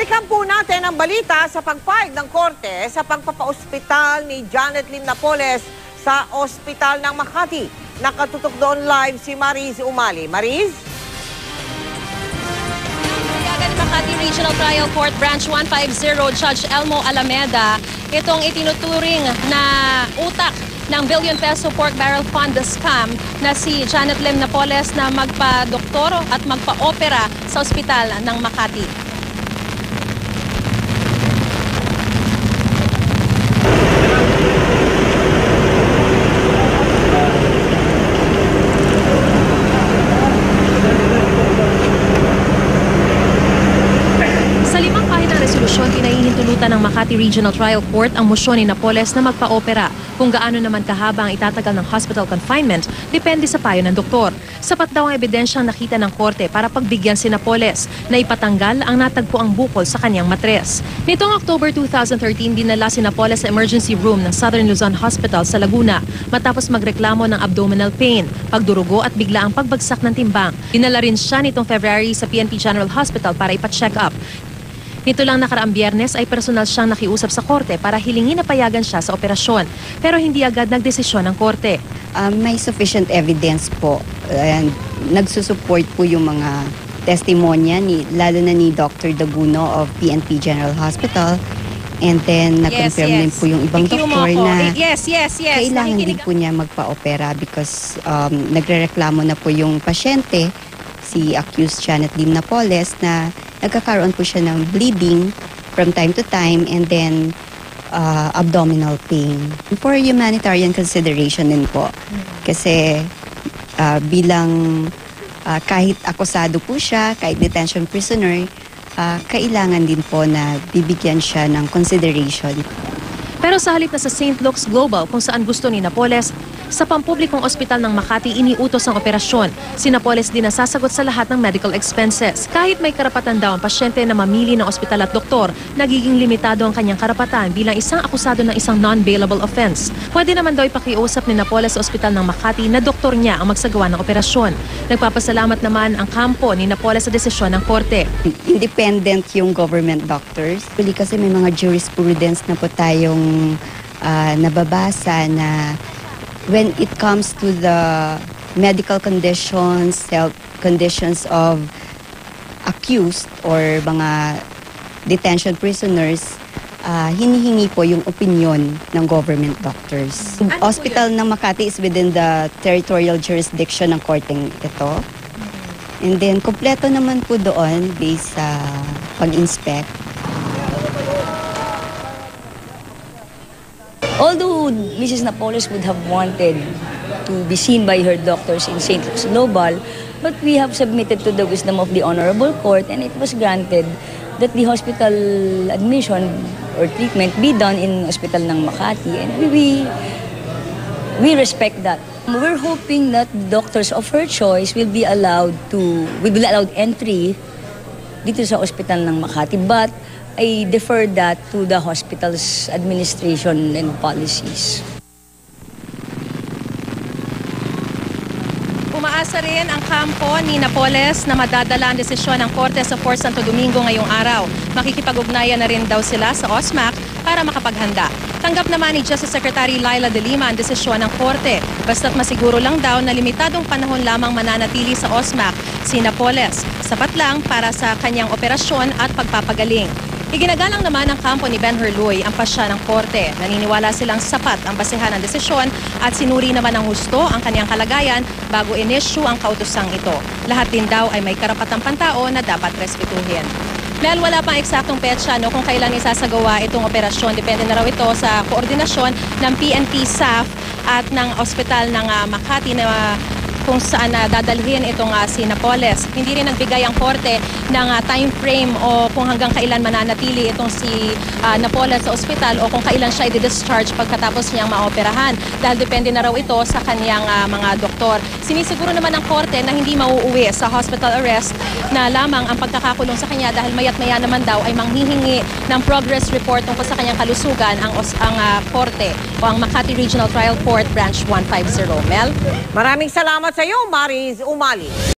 Balikan po natin ang balita sa pagpayag ng korte sa pagpapaospital ni Janet Lim Napoles sa ospital ng Makati. Nakatutok doon live si Mariz Umali. Mariz? Makati Regional Trial Court Branch 150 Judge Elmo Alameda itong itinuturing na utak ng billion-peso pork barrel fund scam na si Janet Lim Napoles na magpa-doktor at magpa-opera sa ospital ng Makati. Resolusyon, pinahihintulutan ng Makati Regional Trial Court ang mosyon ni Napoles na magpa-opera. Kung gaano naman kahaba ang itatagal ng hospital confinement, depende sa payo ng doktor. Sapat daw ang ebidensyang nakita ng korte para pagbigyan si Napoles na ipatanggal ang natagpuang bukol sa kanyang matres. Nitong October 2013, dinala si Napoles sa emergency room ng Southern Luzon Hospital sa Laguna matapos magreklamo ng abdominal pain, pagdurugo at bigla ang pagbagsak ng timbang. Dinala rin siya nitong February sa PNP General Hospital para ipa-check up. Nito lang nakaraang Biyernes ay personal siyang nakiusap sa korte para hilingin na payagan siya sa operasyon. Pero hindi agad nagdesisyon ng korte. May sufficient evidence po. And nagsusupport po yung mga testimonya, lalo na ni Dr. Daguno of PNP General Hospital. And then nag-confirm din po yung ibang doktor na kailangan din po niya magpa-opera because nagre-reklamo na po yung pasyente, si accused Janet Lim Napoles, na nagkakaroon po siya ng bleeding from time to time and then abdominal pain. For humanitarian consideration din po. Kasi bilang kahit akusado po siya, kahit detention prisoner, kailangan din po na bibigyan siya ng consideration. Pero sa halip na sa St. Luke's Global kung saan gusto ni Napoles, sa pampublikong ospital ng Makati iniutos ang operasyon. Si Napoles din nasasagot sa lahat ng medical expenses. Kahit may karapatan daw ang pasyente na mamili ng ospital at doktor, nagiging limitado ang kanyang karapatan bilang isang akusado ng isang non-bailable offense. Pwede naman daw ipakiusap ni Napoles sa ospital ng Makati na doktor niya ang magsagawa ng operasyon. Nagpapasalamat naman ang kampo ni Napoles sa desisyon ng korte. Independent yung government doctors. Kasi may mga jurisprudence na po tayong nababasa na when it comes to the medical conditions, health conditions of accused or mga detention prisoners, hinihingi po yung opinion ng government doctors. Hospital ng Makati is within the territorial jurisdiction ng korteng ito. And then, kompleto naman po doon based sa pag-inspect. Although Mrs. Napoles would have wanted to be seen by her doctors in St. Luke's Global, but we have submitted to the wisdom of the Honorable Court and it was granted that the hospital admission or treatment be done in hospital ng Makati, and we respect that. We're hoping that the doctors of her choice will be allowed entry dito sa hospital ng Makati, but I defer that to the hospital's administration and policies. Umaasa rin ang kampo ni Napoles na madadala ang desisyon ng korte sa Fort Santo Domingo ngayong araw. Makikipag-ugnayan na rin daw sila sa OSMAC para makapaghanda. Tanggap naman ni Justice Secretary Laila De Lima ang desisyon ng korte. Basta't masiguro lang daw na limitadong panahon lamang mananatili sa OSMAC si Napoles. Sapat lang para sa kanyang operasyon at pagpapagaling. Iginagalang naman ng kampo ni Ben Herluy ang pasya ng korte. Naniniwala silang sapat ang basehan ng desisyon at sinuri naman ng husto ang kanyang kalagayan bago inisyu ang kautosang ito. Lahat din daw ay may karapatang pantao na dapat respetuhin. Dahil wala pang eksaktong petsa kung kailan isasagawa itong operasyon, depende na raw ito sa koordinasyon ng PNP SAF at ng ospital ng Makati na kung saan dadalhin itong si Napoles. Hindi rin nagbigay ang korte ng time frame o kung hanggang kailan mananatili itong si Napoles sa ospital o kung kailan siya i-discharge pagkatapos niyang maoperahan. Dahil depende na raw ito sa kaniyang mga doktor. Sinisiguro naman ng korte na hindi mauuwi sa hospital arrest na lamang ang pagkakakulong sa kanya dahil mayat-maya naman daw ay manghihingi ng progress report tungkol sa kanyang kalusugan ang korte o ang Makati Regional Trial Court Branch 150. Mel? Maraming salamat sa iyo, Mariz Umali.